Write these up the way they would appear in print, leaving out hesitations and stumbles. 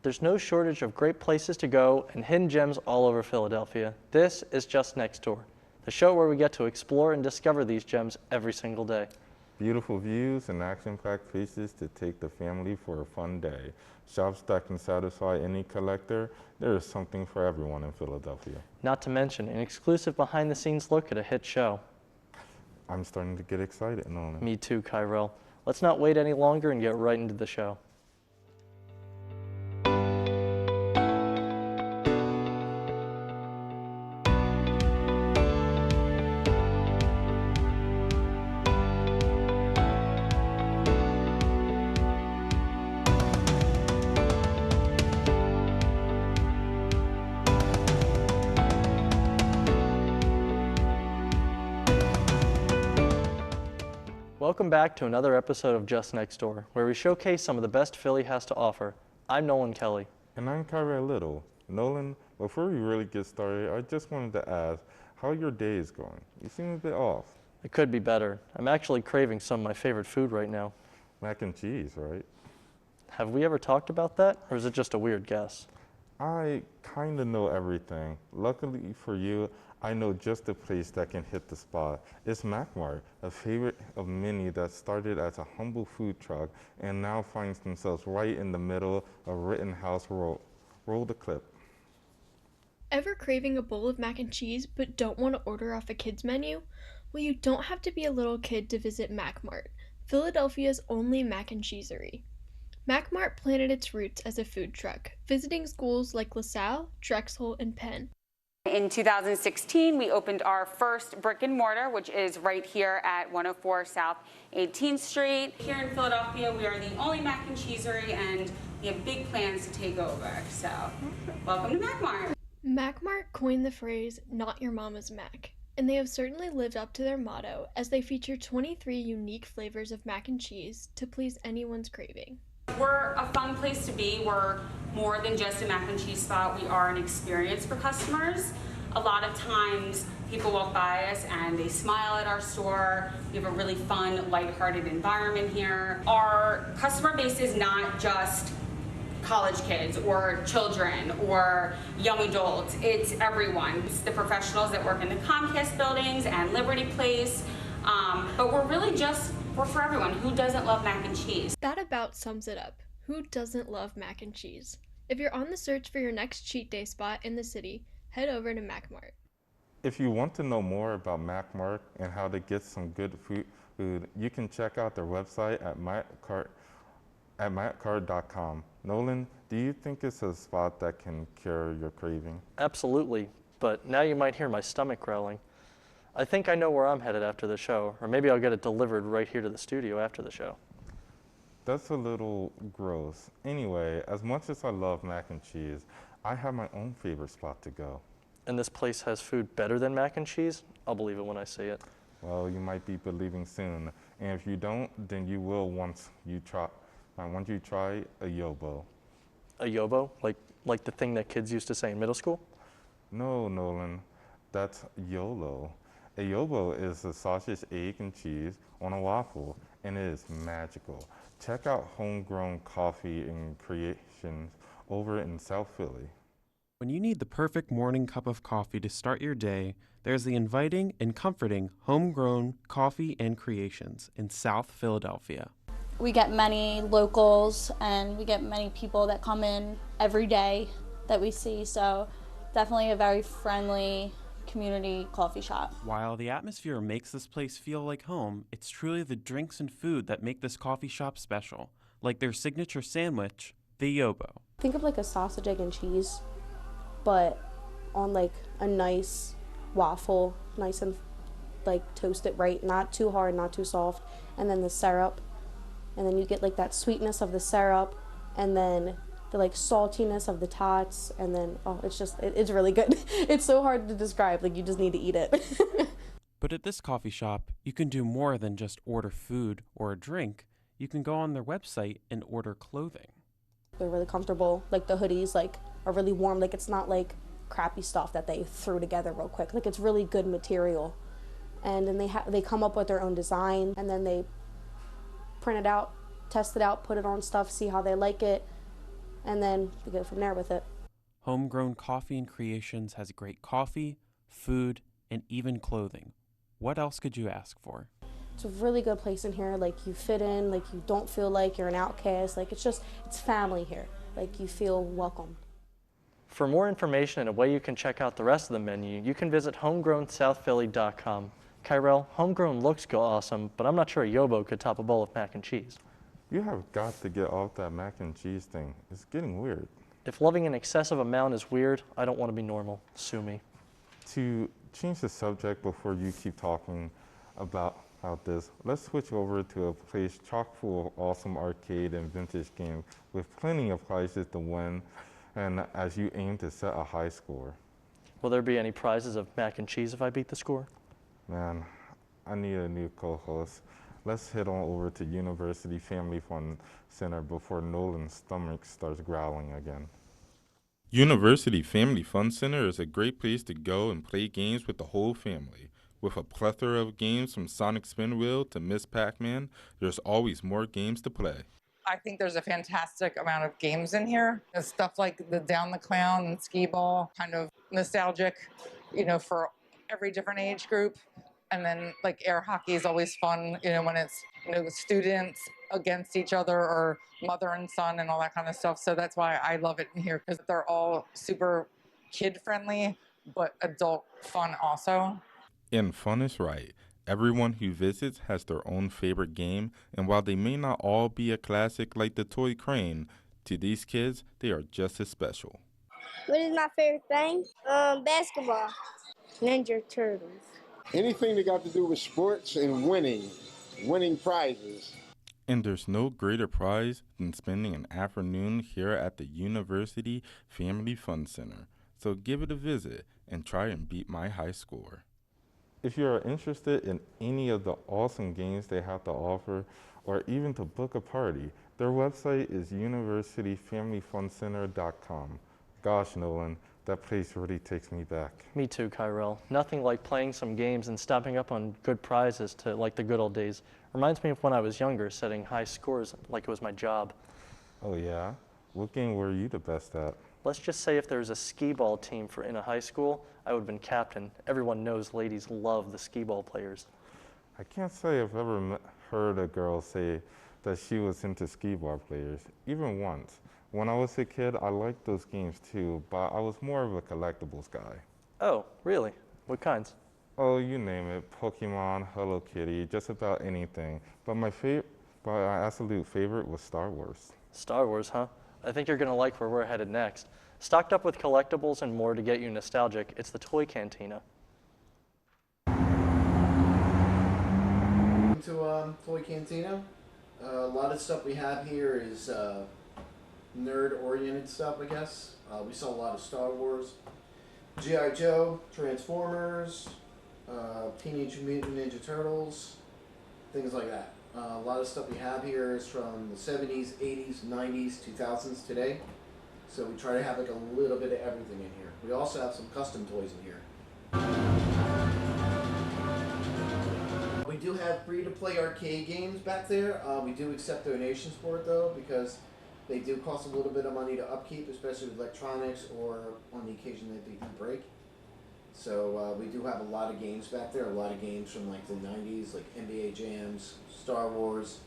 There's no shortage of great places to go and hidden gems all over Philadelphia. This is Just Next Door, the show where we get to explore and discover these gems every single day. Beautiful views and action-packed places to take the family for a fun day. Shops that can satisfy any collector. There is something for everyone in Philadelphia. Not to mention an exclusive behind-the-scenes look at a hit show. I'm starting to get excited, Nolan. Me too, Kyrell. Let's not wait any longer and get right into the show. Welcome back to another episode of Just Next Door, where we showcase some of the best Philly has to offer. I'm Nolan Kelly. And I'm Kyrell Little. Nolan, before we really get started, I just wanted to ask how your day is going. You seem a bit off. It could be better. I'm actually craving some of my favorite food right now. Mac and cheese, right? Have we ever talked about that, or is it just a weird guess? I kind of know everything. Luckily for you, I know just the place that can hit the spot. It's MacMart, a favorite of many that started as a humble food truck and now finds themselves right in the middle of Rittenhouse Roll. Roll the clip. Ever craving a bowl of mac and cheese but don't want to order off a kid's menu? Well, you don't have to be a little kid to visit MacMart, Philadelphia's only mac and cheesery. MacMart planted its roots as a food truck, visiting schools like Lasalle, Drexel, and Penn. In 2016, we opened our first brick and mortar, which is right here at 104 South 18th Street. Here in Philadelphia, we are the only mac and cheesery, and we have big plans to take over. So, welcome to MacMart. MacMart coined the phrase, "Not your mama's Mac," and they have certainly lived up to their motto as they feature 23 unique flavors of mac and cheese to please anyone's craving. We're a fun place to be. We're more than just a mac and cheese spot. We are an experience for customers. A lot of times people walk by us and they smile at our store. We have a really fun, lighthearted environment here. Our customer base is not just college kids or children or young adults. It's everyone. It's the professionals that work in the Comcast buildings and Liberty Place. But we're for everyone. Who doesn't love mac and cheese? That about sums it up. Who doesn't love mac and cheese? If you're on the search for your next cheat day spot in the city, head over to MacMart. If you want to know more about MacMart and how to get some good food, you can check out their website at macmart.com. Nolan, do you think it's a spot that can cure your craving? Absolutely, but now you might hear my stomach growling. I think I know where I'm headed after the show, or maybe I'll get it delivered right here to the studio after the show. That's a little gross. Anyway, as much as I love mac and cheese, I have my own favorite spot to go. And this place has food better than mac and cheese? I'll believe it when I see it. Well, you might be believing soon. And if you don't, then you will once you try a yobo. A yobo? Like the thing that kids used to say in middle school? No, Nolan, that's YOLO. A yobo is a sausage, egg, and cheese on a waffle, and it is magical. Check out Homegrown Coffee and Creations over in South Philly. When you need the perfect morning cup of coffee to start your day, there's the inviting and comforting Homegrown Coffee and Creations in South Philadelphia. We get many locals and we get many people that come in every day that we see, so definitely a very friendly community coffee shop. While the atmosphere makes this place feel like home, it's truly the drinks and food that make this coffee shop special, like their signature sandwich, the yobo. Think of like a sausage, egg, and cheese, but on like a nice waffle, nice and like toasted right, not too hard, not too soft, and then the syrup, and then you get like that sweetness of the syrup, and then the like saltiness of the tots, and then it's really good. It's so hard to describe, like you just need to eat it. But at this coffee shop, you can do more than just order food or a drink. You can go on their website and order clothing. They're really comfortable. Like the hoodies like are really warm. Like it's not like crappy stuff that they threw together real quick. Like it's really good material. And then they come up with their own design, and then they print it out, test it out, put it on stuff, see how they like it. and then we go from there with it. Homegrown Coffee and Creations has great coffee, food, and even clothing. What else could you ask for? It's a really good place in here. Like, you fit in, like, you don't feel like you're an outcast. Like, it's family here. Like, you feel welcome. For more information and a way you can check out the rest of the menu, you can visit homegrownsouthphilly.com. Kyrell, homegrown looks awesome, but I'm not sure a Yobo could top a bowl of mac and cheese. You have got to get off that mac and cheese thing. It's getting weird. If loving an excessive amount is weird, I don't want to be normal. Sue me. To change the subject before you keep talking about this, let's switch over to a place chock full of awesome arcade and vintage games with plenty of prizes to win, and as you aim to set a high score. Will there be any prizes of mac and cheese if I beat the score? Man, I need a new co-host. Let's head on over to University Family Fun Center before Nolan's stomach starts growling again. University Family Fun Center is a great place to go and play games with the whole family. With a plethora of games from Sonic Spin Wheel to Miss Pac-Man, there's always more games to play. I think there's a fantastic amount of games in here. There's stuff like the Down the Clown and Skee Ball, kind of nostalgic, for every different age group. And then like air hockey is always fun, when it's, students against each other or mother and son and all that kind of stuff. So that's why I love it in here, because they're all super kid friendly, but adult fun also. And fun is right. Everyone who visits has their own favorite game, and while they may not all be a classic like the toy crane, to these kids, they are just as special. What is my favorite thing? Basketball. Ninja Turtles. Anything that got to do with sports and winning prizes. And there's no greater prize than spending an afternoon here at the University Family Fun Center. So give it a visit and try and beat my high score. If you are interested in any of the awesome games they have to offer, or even to book a party, their website is universityfamilyfuncenter.com. Gosh, Nolan, that place really takes me back. Me too, Kyrell. Nothing like playing some games and stopping up on good prizes to like the good old days. Reminds me of when I was younger, setting high scores like it was my job. Oh yeah? What game were you the best at? Let's just say if there was a skee ball team in a high school, I would have been captain. Everyone knows ladies love the skee ball players. I can't say I've ever heard a girl say that she was into skee ball players, even once. When I was a kid, I liked those games too, but I was more of a collectibles guy. Oh, really? What kinds? Oh, you name it, Pokemon, Hello Kitty, just about anything. But my absolute favorite was Star Wars. Star Wars, huh? I think you're gonna like where we're headed next. Stocked up with collectibles and more to get you nostalgic, it's the Toy Cantina. To Toy Cantina. A lot of stuff we have here is nerd-oriented stuff, I guess. We sell a lot of Star Wars, G.I. Joe, Transformers, Teenage Mutant Ninja Turtles, things like that. A lot of stuff we have here is from the 70s, 80s, 90s, 2000s today. So we try to have like a little bit of everything in here. We also have some custom toys in here. We do have free-to-play arcade games back there. We do accept donations for it though, because they do cost a little bit of money to upkeep, especially with electronics or on the occasion that they do break. So we do have a lot of games back there, a lot of games from like the 90s, like NBA Jams, Star Wars,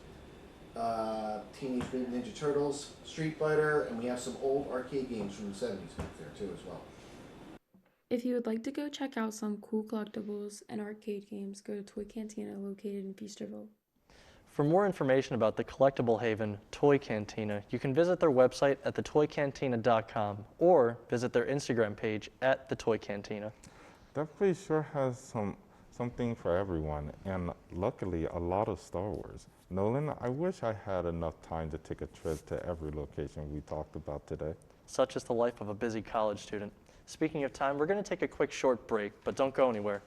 Teenage Mutant Ninja Turtles, Street Fighter, and we have some old arcade games from the 70s back there too as well. If you would like to go check out some cool collectibles and arcade games, go to Toy Cantina located in Feasterville. For more information about the collectible haven, Toy Cantina, you can visit their website at thetoycantina.com or visit their Instagram page at thetoycantina. That place sure has something for everyone, and luckily a lot of Star Wars. Nolan, I wish I had enough time to take a trip to every location we talked about today. Such is the life of a busy college student. Speaking of time, we're going to take a quick short break, but don't go anywhere.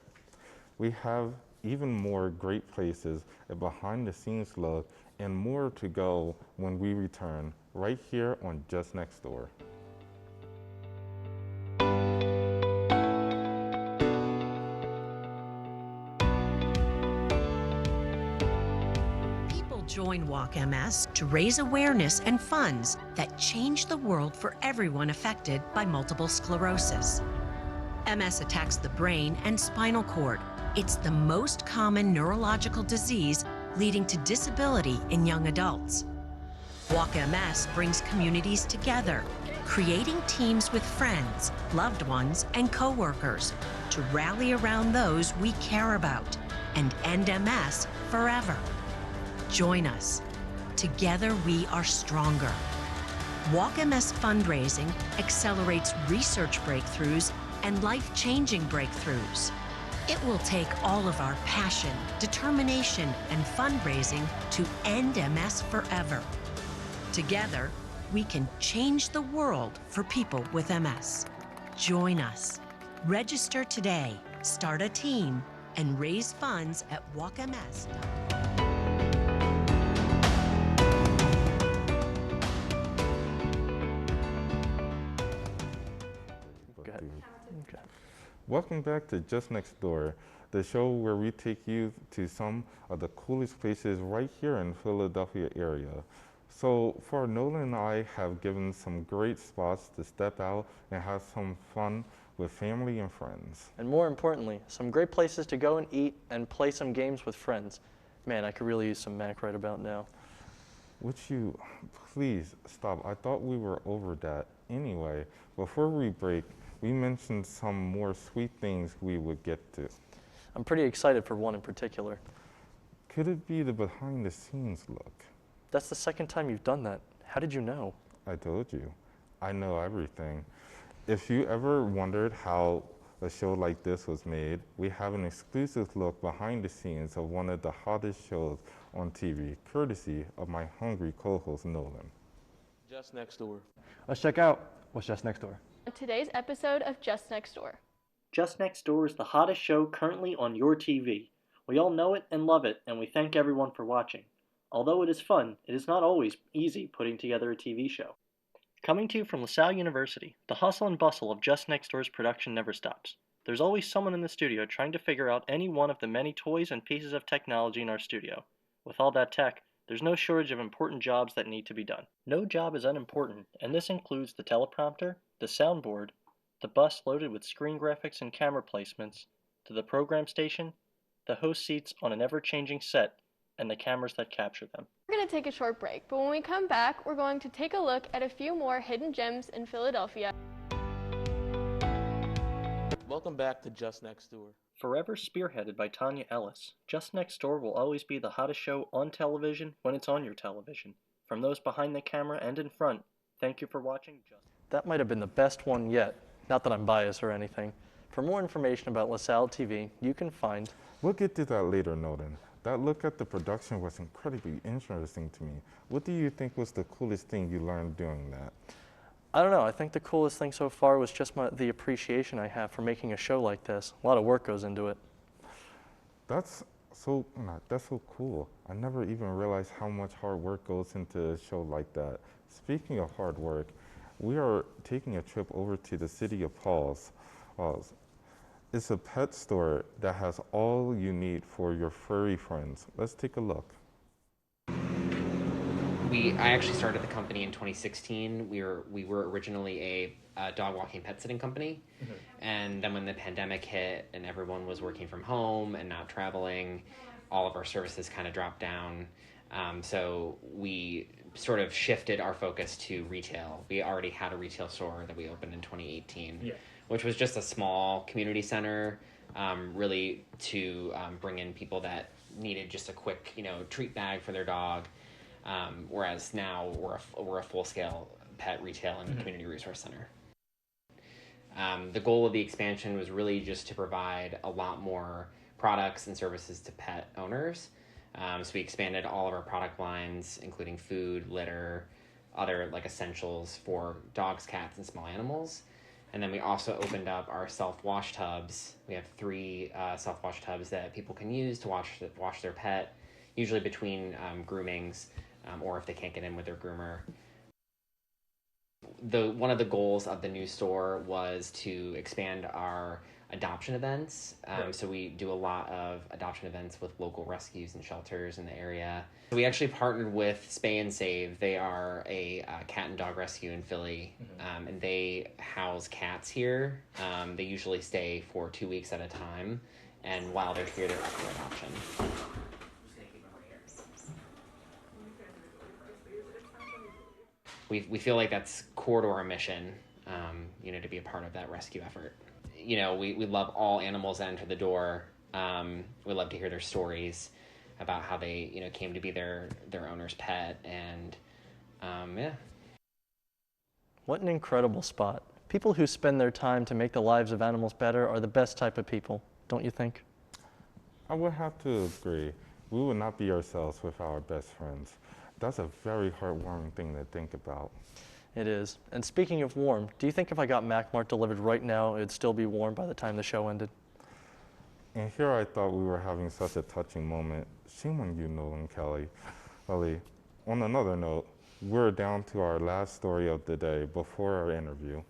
We have even more great places, a behind-the-scenes look, and more to go when we return, right here on Just Next Door. Join Walk MS to raise awareness and funds that change the world for everyone affected by multiple sclerosis. MS attacks the brain and spinal cord. It's the most common neurological disease leading to disability in young adults. Walk MS brings communities together, creating teams with friends, loved ones, and coworkers to rally around those we care about and end MS forever. Join us. Together we are stronger. Walk MS fundraising accelerates research breakthroughs and life-changing breakthroughs. It will take all of our passion, determination, and fundraising to end MS forever. Together, we can change the world for people with MS. Join us. Register today, start a team, and raise funds at walkms.com. Welcome back to Just Next Door, the show where we take you to some of the coolest places right here in Philadelphia area. So far, Nolan and I have given some great spots to step out and have some fun with family and friends. And more importantly, some great places to go and eat and play some games with friends. Man, I could really use some Mac right about now. Would you please stop? I thought we were over that. Anyway, before we break, we mentioned some more sweet things we would get to. I'm pretty excited for one in particular. Could it be the behind the scenes look? That's the second time you've done that. How did you know? I told you. I know everything. If you ever wondered how a show like this was made, we have an exclusive look behind the scenes of one of the hottest shows on TV, courtesy of my hungry co-host Nolan. Just Next Door. Let's check out what's just next door. On today's episode of Just Next Door. Just Next Door is the hottest show currently on your TV. We all know it and love it, and we thank everyone for watching. Although it is fun, it is not always easy putting together a TV show. Coming to you from Lasalle University, the hustle and bustle of Just Next Door's production never stops. There's always someone in the studio trying to figure out any one of the many toys and pieces of technology in our studio. With all that tech, there's no shortage of important jobs that need to be done. No job is unimportant, and this includes the teleprompter, the soundboard, the bus loaded with screen graphics and camera placements, to the program station, the host seats on an ever-changing set, and the cameras that capture them. We're going to take a short break, but when we come back, we're going to take a look at a few more hidden gems in Philadelphia. Welcome back to Just Next Door. Forever spearheaded by Tanya Ellis, Just Next Door will always be the hottest show on television when it's on your television. From those behind the camera and in front, thank you for watching. That might have been the best one yet. Not that I'm biased or anything. For more information about LaSalle TV, you can find... We'll get to that later, Nolan. That look at the production was incredibly interesting to me. What do you think was the coolest thing you learned doing that? I don't know. I think the coolest thing so far was just the appreciation I have for making a show like this. A lot of work goes into it. That's so cool. I never even realized how much hard work goes into a show like that. Speaking of hard work, we are taking a trip over to the city of Paul's. It's a pet store that has all you need for your furry friends. Let's take a look. I actually started the company in 2016. We were originally a dog walking pet sitting company. Mm-hmm. And then when the pandemic hit and everyone was working from home and not traveling, all of our services kind of dropped down. So we sort of shifted our focus to retail. We already had a retail store that we opened in 2018, which was just a small community center, really to bring in people that needed just a quick, treat bag for their dog. Whereas now we're a full-scale pet retail and community resource center. The goal of the expansion was really just to provide a lot more products and services to pet owners. So we expanded all of our product lines, including food, litter, other essentials for dogs, cats, and small animals. And then we also opened up our self-wash tubs. We have 3 self-wash tubs that people can use to wash their pet, usually between groomings, or if they can't get in with their groomer. One of the goals of the new store was to expand our adoption events. So we do a lot of adoption events with local rescues and shelters in the area. We actually partnered with Spay and Save. They are a cat and dog rescue in Philly, and they house cats here. They usually stay for 2 weeks at a time, and while they're here, they're up for adoption. We feel like that's core to our mission, to be a part of that rescue effort. We love all animals that enter the door. We love to hear their stories about how they, came to be their owner's pet, and yeah. What an incredible spot. People who spend their time to make the lives of animals better are the best type of people, don't you think? I would have to agree. We would not be ourselves with our best friends. That's a very heartwarming thing to think about. It is. And speaking of warm, do you think if I got MacMart delivered right now, it would still be warm by the time the show ended? And here I thought we were having such a touching moment. Shame on you, Nolan Kelly. On another note, we're down to our last story of the day before our interview.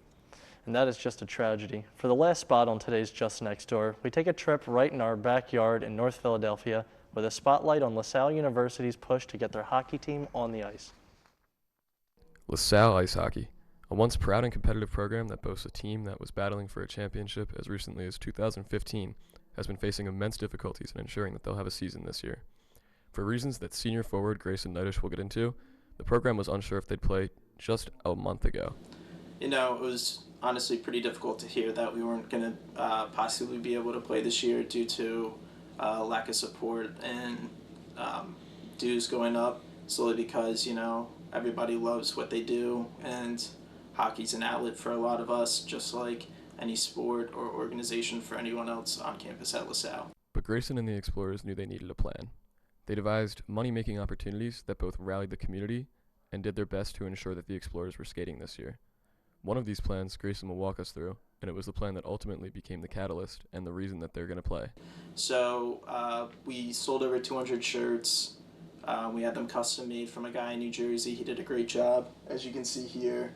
And that is just a tragedy. For the last spot on today's Just Next Door, we take a trip right in our backyard in North Philadelphia with a spotlight on Lasalle University's push to get their hockey team on the ice. Lasalle Ice Hockey, a once proud and competitive program that boasts a team that was battling for a championship as recently as 2015, has been facing immense difficulties in ensuring that they'll have a season this year. For reasons that senior forward Grayson Knightish will get into, the program was unsure if they'd play just a month ago. It was honestly pretty difficult to hear that we weren't going to possibly be able to play this year due to lack of support and dues going up, solely because, everybody loves what they do, and hockey's an outlet for a lot of us, just like any sport or organization for anyone else on campus at LaSalle. But Grayson and the Explorers knew they needed a plan. They devised money-making opportunities that both rallied the community and did their best to ensure that the Explorers were skating this year. One of these plans Grayson will walk us through, and it was the plan that ultimately became the catalyst and the reason that they're going to play. So we sold over 200 shirts. We had them custom made from a guy in New Jersey. He did a great job, as you can see here.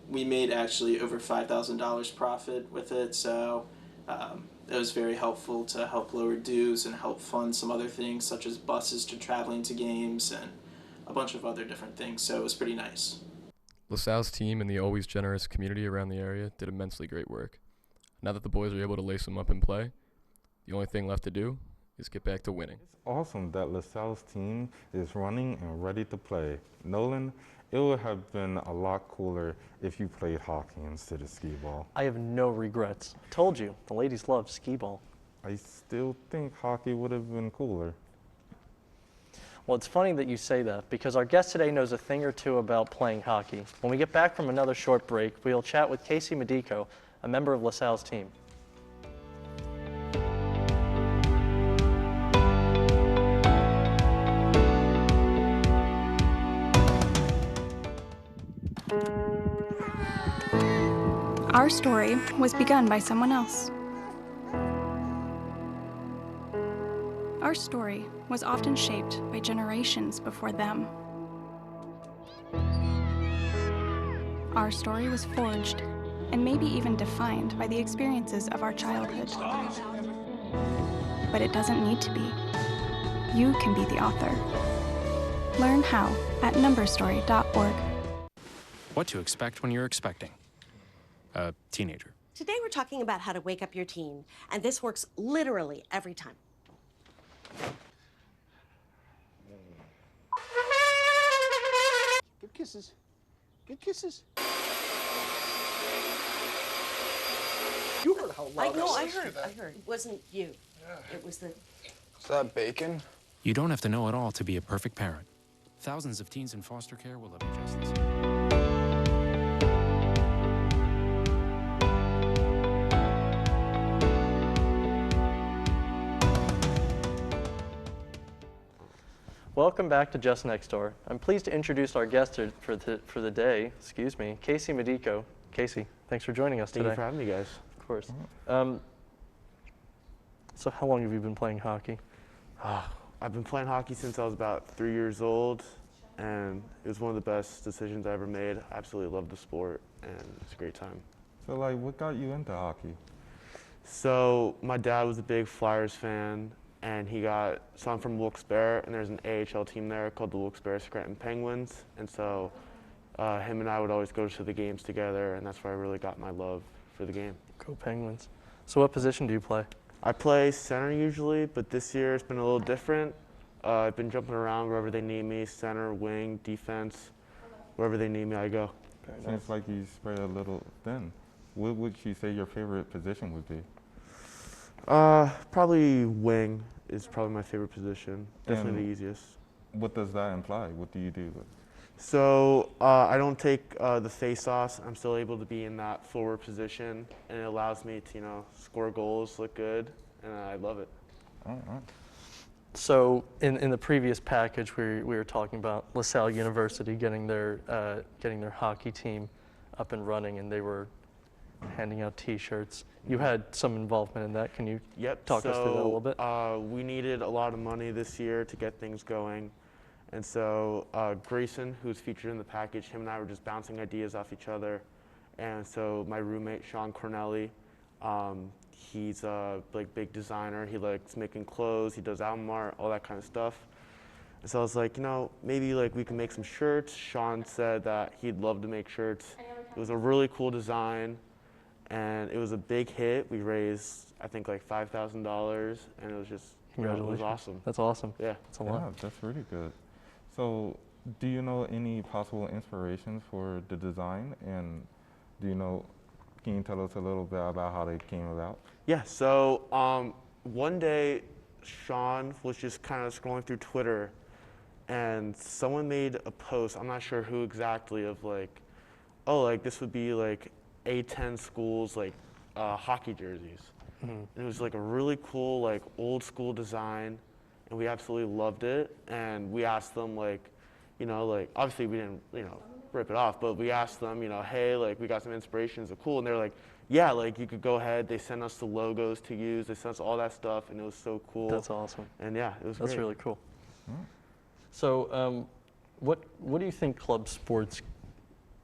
We made actually over $5,000 profit with it, so it was very helpful to help lower dues and help fund some other things such as buses to traveling to games and a bunch of other different things, so it was pretty nice. LaSalle's team and the always generous community around the area did immensely great work. Now that the boys are able to lace them up and play, the only thing left to do is get back to winning. It's awesome that LaSalle's team is running and ready to play. Nolan, it would have been a lot cooler if you played hockey instead of skee ball. I have no regrets. I told you, the ladies love skee ball. I still think hockey would have been cooler. Well, it's funny that you say that, because our guest today knows a thing or two about playing hockey. When we get back from another short break, we'll chat with Casey Medico, a member of LaSalle's team. Our story was begun by someone else. Our story was often shaped by generations before them. Our story was forged and maybe even defined by the experiences of our childhood. But it doesn't need to be. You can be the author. Learn how at numberstory.org. What to expect when you're expecting a teenager. Today we're talking about how to wake up your teen, and this works literally every time. Good kisses. Good kisses. You heard how loud I heard. It wasn't you. Yeah. It was the... Is that bacon? You don't have to know it all to be a perfect parent. Thousands of teens in foster care will love you just the same. Welcome back to Just Next Door. I'm pleased to introduce our guest for the day, Casey Medico. Casey, thanks for joining us today. Thank you for having me, guys. Of course. So how long have you been playing hockey? I've been playing hockey since I was about 3 years old, and it was one of the best decisions I ever made. I absolutely love the sport, and it's a great time. So, what got you into hockey? So my dad was a big Flyers fan, and so I'm from Wilkes-Barre, and there's an AHL team there called the Wilkes-Barre Scranton Penguins, and so him and I would always go to the games together, and that's where I really got my love for the game. Go Penguins. So what position do you play? I play center usually, but this year it's been a little different. I've been jumping around wherever they need me, center, wing, defense, wherever they need me, I go. Seems like you spread a little thin. What would you say your favorite position would be? Probably wing is probably my favorite position. Definitely And the easiest. what does that imply? What do you do? So I don't take the face-offs. I'm still able to be in that forward position, and it allows me to, score goals, look good, and I love it. All right. So in the previous package, we were talking about LaSalle University getting their hockey team up and running, and they were handing out T-shirts. You had some involvement in that. Can you talk us through that a little bit? We needed a lot of money this year to get things going. And so Grayson, who's featured in the package, him and I were just bouncing ideas off each other. And so my roommate, Sean Cornelli, he's a big designer. He likes making clothes. He does album art, all that kind of stuff. And so I was like, maybe we can make some shirts. Sean said that he'd love to make shirts. It was a really cool design, and it was a big hit. We raised, I think, $5,000, and it was just, it was awesome. That's awesome. Yeah. That's a lot. Yeah, that's really good. So do you know any possible inspirations for the design? And can you tell us a little bit about how they came about? Yeah, so one day Sean was just kind of scrolling through Twitter, and someone made a post, I'm not sure who exactly, of this would be A10 schools hockey jerseys. Mm-hmm. And it was a really cool old school design, and we absolutely loved it. And we asked them obviously we didn't rip it off, but we asked them hey, we got some inspirations, are cool. And they're like, yeah, you could go ahead. They sent us the logos to use. They sent us all that stuff, and it was so cool. That's awesome. And yeah, it was That's great. really cool. So what do you think club sports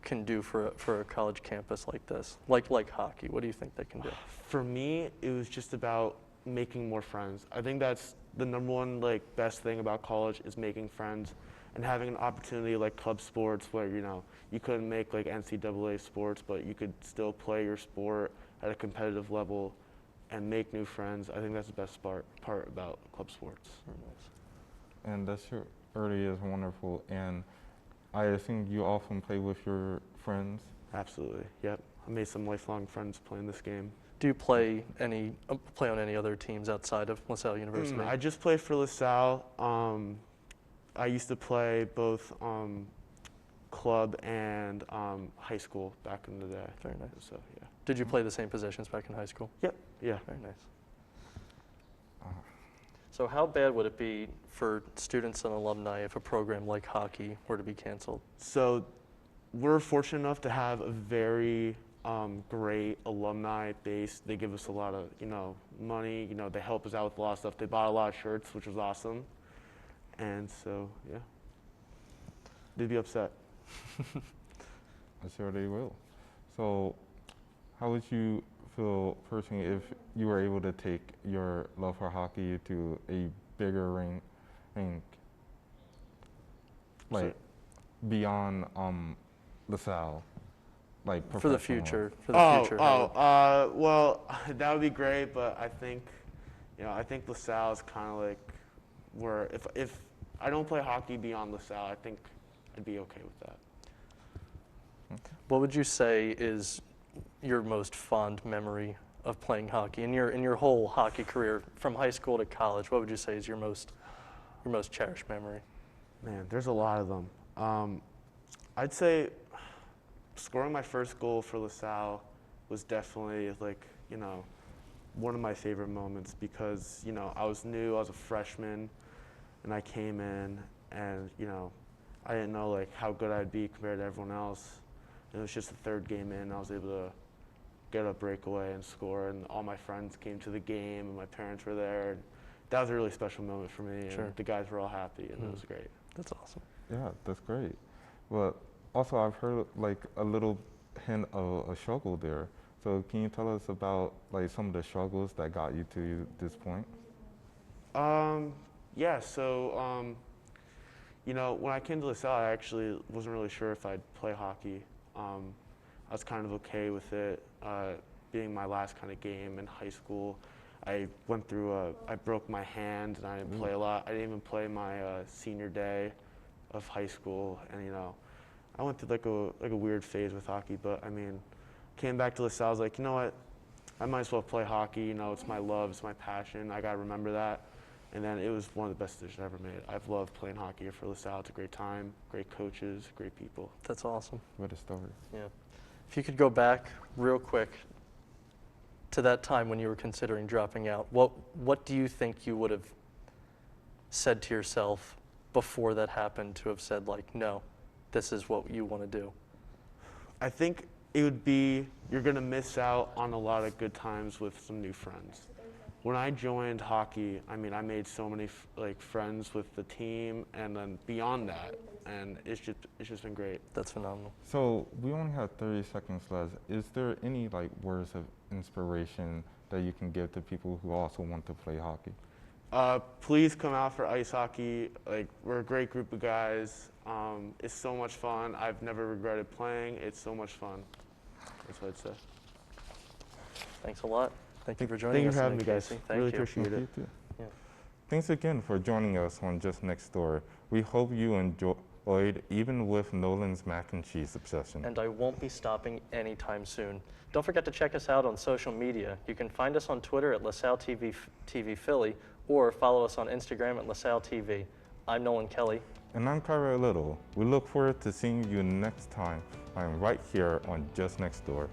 can do for a college campus like this, like hockey? What do you think they can do? For me, it was just about making more friends. I think that's the number one best thing about college is making friends and having an opportunity like club sports where you couldn't make NCAA sports, but you could still play your sport at a competitive level and make new friends. I think that's the best part about club sports. And that sure really is wonderful. And I assume you often play with your friends? Absolutely, yep. I made some lifelong friends playing this game. Do you play on any other teams outside of LaSalle University? I just play for LaSalle. I used to play both club and high school back in the day. Very nice. So yeah. Did you play the same positions back in high school? Yep. Yeah. Very nice. So how bad would it be for students and alumni if a program like hockey were to be canceled? So we're fortunate enough to have a very great alumni base. They give us a lot of money. They help us out with a lot of stuff. They bought a lot of shirts, which was awesome. And so yeah, they'd be upset. I'm sure they will. So how would you feel personally if you were able to take your love for hockey to a bigger rink, beyond LaSalle, for the future? Well, that would be great, but I think LaSalle is kind of where if I don't play hockey beyond LaSalle, I think I'd be okay with that. Okay. What would you say is your most fond memory of playing hockey in your whole hockey career from high school to college? What would you say is your most cherished memory? Man, there's a lot of them. I'd say scoring my first goal for LaSalle was definitely one of my favorite moments because I was new, I was a freshman, and I came in and I didn't know how good I'd be compared to everyone else. And it was just the third game in, I was able to get a breakaway and score, and all my friends came to the game and my parents were there. And that was a really special moment for me. Sure. And the guys were all happy, and it was great. That's awesome. Yeah, that's great. But also I've heard a little hint of a struggle there. So can you tell us about like some of the struggles that got you to this point? Yeah, so, you know, when I came to Lasalle, I actually wasn't really sure if I'd play hockey. I was kind of okay with it being my last kind of game in high school. I went through I broke my hand and I didn't play a lot. I didn't even play my senior day of high school, and you know, I went through like a weird phase with hockey. But I mean, came back to Lasalle, I was like, you know what, I might as well play hockey. You know, it's my love, it's my passion. I gotta remember that. And then it was one of the best decisions I ever made. I've loved playing hockey here for Lasalle. It's a great time, great coaches, great people. That's awesome. What a story. Yeah. If you could go back real quick to that time when you were considering dropping out, what do you think you would have said to yourself before that happened to have said, like, no, this is what you want to do? I think it would be, you're gonna miss out on a lot of good times with some new friends. When I joined hockey, I mean, I made so many friends with the team, and then beyond that, and it's just been great. That's phenomenal. So we only have 30 seconds left. Is there any like words of inspiration that you can give to people who also want to play hockey? Please come out for ice hockey. Like, we're a great group of guys. It's so much fun. I've never regretted playing. It's so much fun. That's what I'd say. Thanks a lot. Thank you for joining us. Thank you for having me, guys. Thank Really you. appreciate it. You too. Yeah. Thanks again for joining us on Just Next Door. We hope you enjoyed, even with Nolan's mac and cheese obsession. And I won't be stopping anytime soon. Don't forget to check us out on social media. You can find us on Twitter at Lasalle TV Philly, or follow us on Instagram at Lasalle TV. I'm Nolan Kelly. And I'm Kyra Little. We look forward to seeing you next time. I'm right here on Just Next Door.